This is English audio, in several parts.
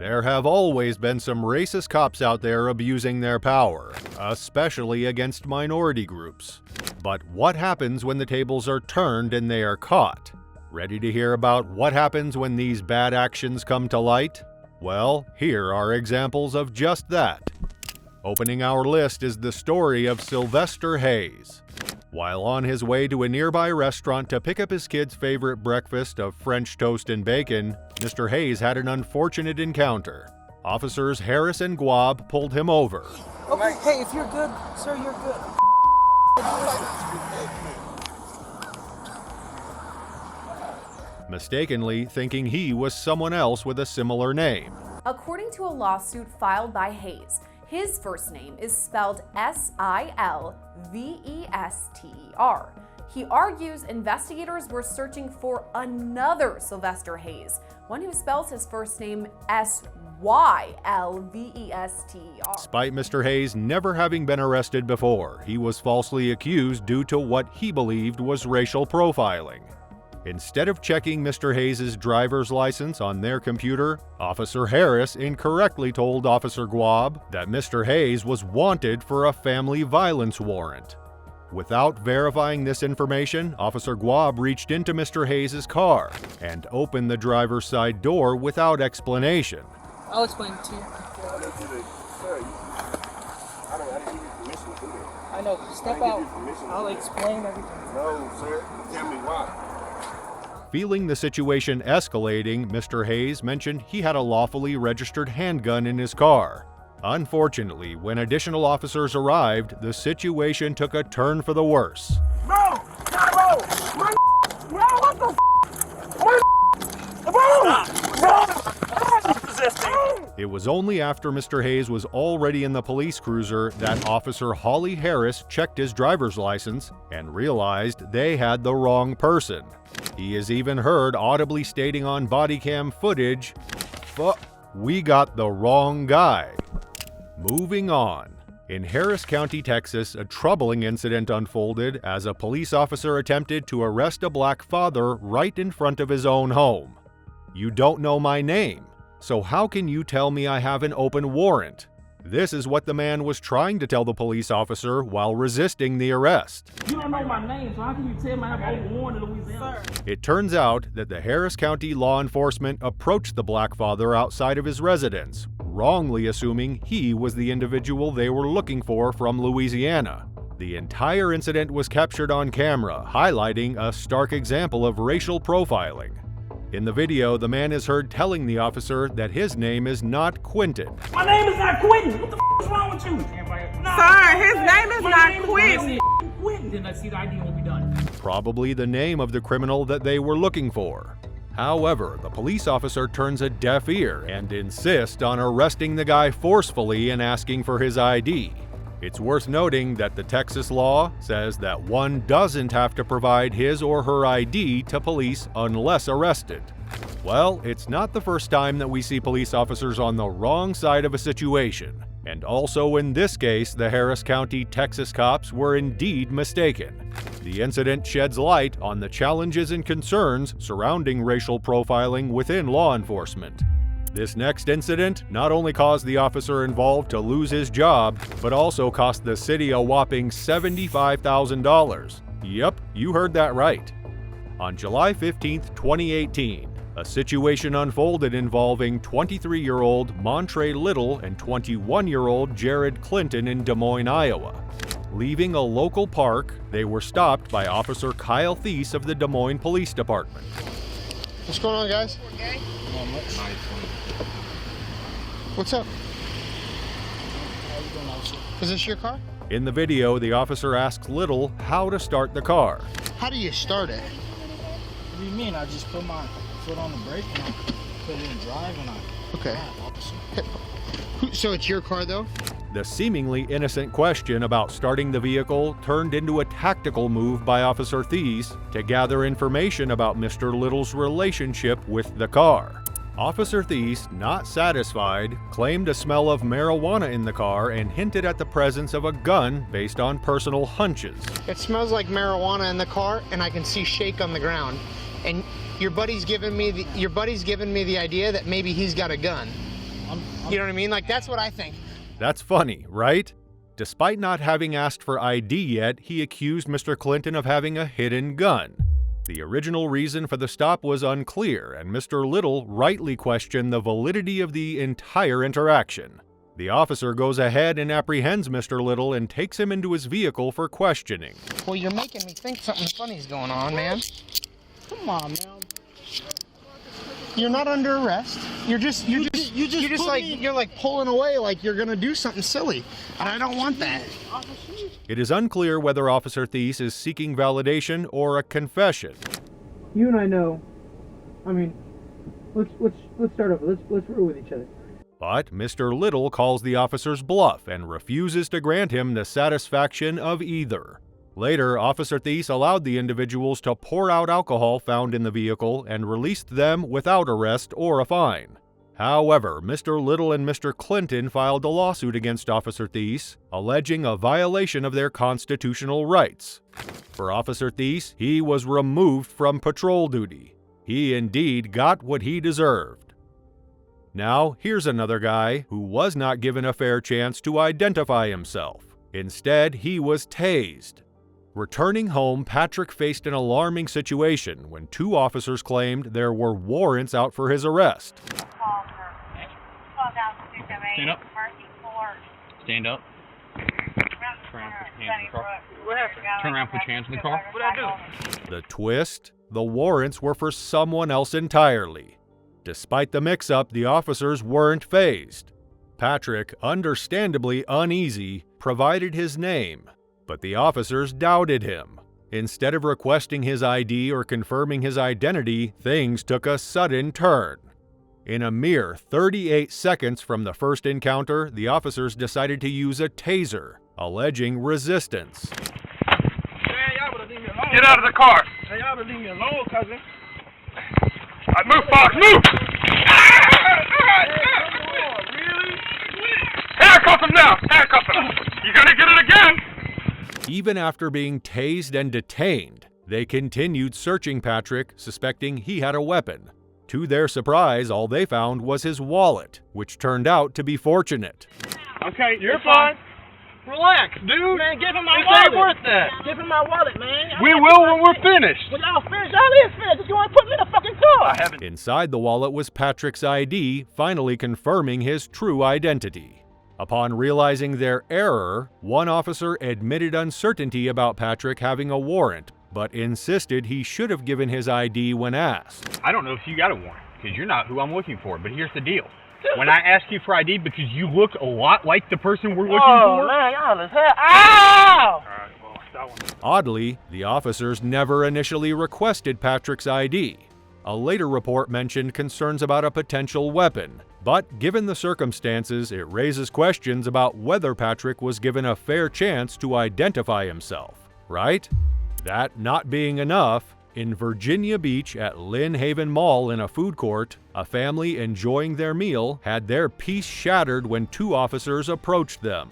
There have always been some racist cops out there abusing their power, especially against minority groups. But what happens when the tables are turned and they are caught? Ready to hear about what happens when these bad actions come to light? Well, here are examples of just that. Opening our list is the story of Silvester Hayes. While on his way to a nearby restaurant to pick up his kid's favorite breakfast of French toast and bacon, Mr. Hayes had an unfortunate encounter. Officers Harris and Guab pulled him over. Okay, hey, if you're good, sir, you're good. Mistakenly thinking he was someone else with a similar name. According to a lawsuit filed by Hayes, his first name is spelled Silvester. He argues investigators were searching for another Silvester Hayes, one who spells his first name Silvester. Despite Mr. Hayes never having been arrested before, he was falsely accused due to what he believed was racial profiling. Instead of checking Mr. Hayes' driver's license on their computer, Officer Harris incorrectly told Officer Guab that Mr. Hayes was wanted for a family violence warrant. Without verifying this information, Officer Guab reached into Mr. Hayes' car and opened the driver's side door without explanation. I'll explain it to you. I know, step out. I'll explain everything. No, sir. Tell me why. Feeling the situation escalating, Mr. Hayes mentioned he had a lawfully registered handgun in his car. Unfortunately, when additional officers arrived, the situation took a turn for the worse. No! No! My what the It was only after Mr. Hayes was already in the police cruiser that Officer Holly Harris checked his driver's license and realized they had the wrong person. He is even heard audibly stating on body cam footage, "We got the wrong guy." Moving on. In Harris County, Texas, a troubling incident unfolded as a police officer attempted to arrest a black father right in front of his own home. "You don't know my name, so how can you tell me I have an open warrant?" This is what the man was trying to tell the police officer while resisting the arrest. "You don't know my name, so how can you tell me I have open warrant in Louisiana?" It turns out that the Harris County law enforcement approached the black father outside of his residence, wrongly assuming he was the individual they were looking for from Louisiana. The entire incident was captured on camera, highlighting a stark example of racial profiling. In the video, the man is heard telling the officer that his name is not Quintine. "My name is not Quentin. What the is wrong with you?" Sir, his name is not Quentin. Quentin, then let's see the ID will be done. Probably the name of the criminal that they were looking for. However, the police officer turns a deaf ear and insists on arresting the guy forcefully and asking for his ID. It's worth noting that the Texas law says that one doesn't have to provide his or her ID to police unless arrested. Well, it's not the first time that we see police officers on the wrong side of a situation. And also in this case, the Harris County, Texas cops were indeed mistaken. The incident sheds light on the challenges and concerns surrounding racial profiling within law enforcement. This next incident not only caused the officer involved to lose his job, but also cost the city a whopping $75,000. Yep, you heard that right. On July 15, 2018, a situation unfolded involving 23-year-old Montre Little and 21-year-old Jared Clinton in Des Moines, Iowa. Leaving a local park, they were stopped by Officer Kyle Thies of the Des Moines Police Department. What's going on, guys? Okay. Not much. What's up? Is this your car? In the video, the officer asks Little how to start the car. How do you start it? What do you mean? I just put my foot on the brake and I put it in drive and I Okay. drive, officer. So it's your car, though? The seemingly innocent question about starting the vehicle turned into a tactical move by Officer Thies to gather information about Mr. Little's relationship with the car. Officer Thies, not satisfied, claimed a smell of marijuana in the car and hinted at the presence of a gun based on personal hunches. It smells like marijuana in the car, and I can see shake on the ground. And your buddy's giving me the idea that maybe he's got a gun. You know what I mean? Like, that's what I think. That's funny, right? Despite not having asked for ID yet, he accused Mr. Clinton of having a hidden gun. The original reason for the stop was unclear, and Mr. Little rightly questioned the validity of the entire interaction. The officer goes ahead and apprehends Mr. Little and takes him into his vehicle for questioning. Well, you're making me think something funny's going on, man. Come on, man. You're not under arrest. You're just like pulling away like you're gonna do something silly, and I don't want that. It is unclear whether Officer Thies is seeking validation or a confession. You and I know. I mean, let's start over. Let's roll with each other. But Mr. Little calls the officer's bluff and refuses to grant him the satisfaction of either. Later, Officer Thies allowed the individuals to pour out alcohol found in the vehicle and released them without arrest or a fine. However, Mr. Little and Mr. Clinton filed a lawsuit against Officer Thies, alleging a violation of their constitutional rights. For Officer Thies, he was removed from patrol duty. He indeed got what he deserved. Now, here's another guy who was not given a fair chance to identify himself. Instead, he was tased. Returning home, Patrick faced an alarming situation when two officers claimed there were warrants out for his arrest. Stand up. Stand up. Turn around, put your hands in the car. What'd I do? The twist? The warrants were for someone else entirely. Despite the mix-up, the officers weren't fazed. Patrick, understandably uneasy, provided his name, but the officers doubted him. Instead of requesting his ID or confirming his identity, things took a sudden turn. In a mere 38 seconds from the first encounter, the officers decided to use a taser, alleging resistance. Get out of the car. Hey, y'all better leave me alone, cousin. Move, Fox, move! Handcuff him now! Handcuff him! You're gonna get it again! Even after being tased and detained, they continued searching Patrick, suspecting he had a weapon. To their surprise, all they found was his wallet, which turned out to be fortunate. Okay, you're fine. Relax, dude. Man, give him my wallet. This ain't worth that. Give him my wallet, man. We will when we're finished. When y'all finished, y'all is finished. You want to put me in a fucking car? I haven't. Inside the wallet was Patrick's ID, finally confirming his true identity. Upon realizing their error, one officer admitted uncertainty about Patrick having a warrant, but insisted he should have given his ID when asked. I don't know if you got a warrant, because you're not who I'm looking for, but here's the deal. When I ask you for ID because you look a lot like the person we're looking for... Oh, man, y'all is hell. Ow! Alright, well, that one. Oddly, the officers never initially requested Patrick's ID. A later report mentioned concerns about a potential weapon, but given the circumstances, it raises questions about whether Patrick was given a fair chance to identify himself, right? That not being enough, in Virginia Beach at Lynn Haven Mall in a food court, a family enjoying their meal had their peace shattered when two officers approached them.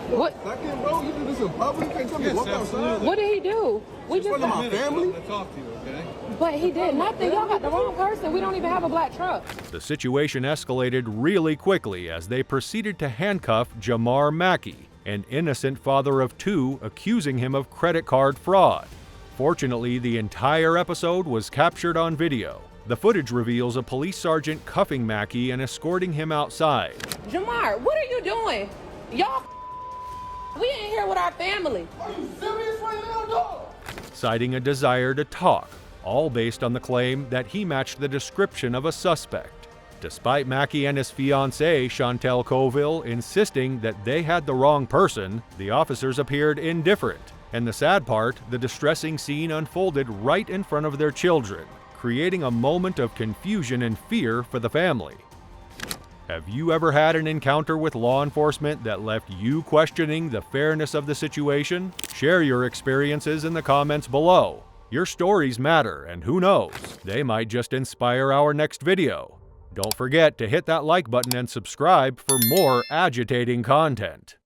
What? Bro, you do this in public? You can't tell me walk outside. What did he do? We just my family. Talk to you, okay? But he did nothing. Y'all got the wrong person. We don't even have a black truck. The situation escalated really quickly as they proceeded to handcuff Jamar Mackey, an innocent father of two, accusing him of credit card fraud. Fortunately, the entire episode was captured on video. The footage reveals a police sergeant cuffing Mackey and escorting him outside. Jamar, what are you doing? Y'all, we ain't here with our family. Are you serious right now, dog? Citing a desire to talk, all based on the claim that he matched the description of a suspect. Despite Mackey and his fiancée, Chantel Colville, insisting that they had the wrong person, the officers appeared indifferent. And the sad part, the distressing scene unfolded right in front of their children, creating a moment of confusion and fear for the family. Have you ever had an encounter with law enforcement that left you questioning the fairness of the situation? Share your experiences in the comments below. Your stories matter, and who knows, they might just inspire our next video. Don't forget to hit that like button and subscribe for more agitating content.